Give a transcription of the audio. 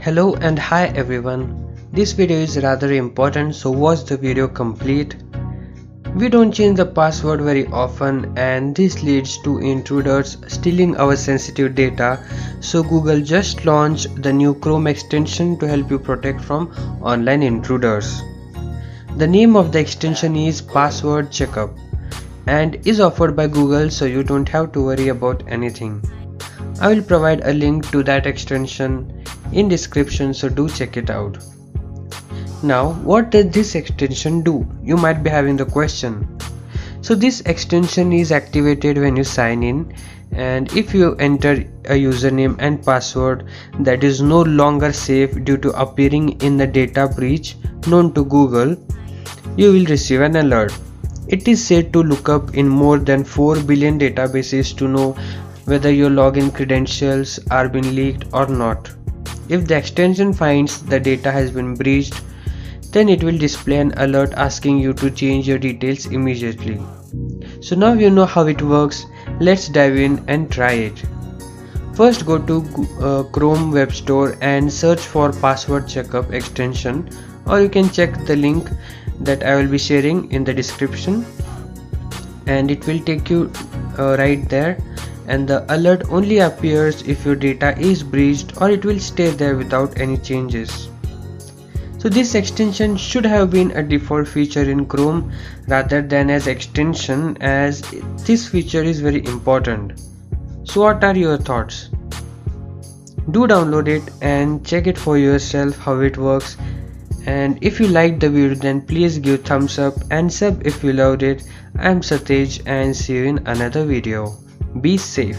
Hello and hi everyone. This video is rather important, so watch the video complete. We don't change the password very often and this leads to intruders stealing our sensitive data, so Google just launched the new Chrome extension to help you protect from online intruders. The name of the extension is Password Checkup and is offered by Google, so you don't have to worry about anything. I will provide a link to that extension in description, so do check it out. Now, what does this extension do? You might be having the question. So this extension is activated when you sign in, and if you enter a username and password that is no longer safe due to appearing in the data breach known to Google, you will receive an alert. It is said to look up in more than 4 billion databases to know whether your login credentials are being leaked or not. If the extension finds the data has been breached, then it will display an alert asking you to change your details immediately. So now you know how it works, let's dive in and try it. First go to Chrome Web Store and search for Password Checkup extension, or you can check the link that I will be sharing in the description and it will take you right there, and the alert only appears if your data is breached, or it will stay there without any changes. So this extension should have been a default feature in Chrome rather than as extension, as this feature is very important. So what are your thoughts? Do download it and check it for yourself how it works, and if you liked the video then please give thumbs up and sub if you loved it. I am Satej and see you in another video. Be safe.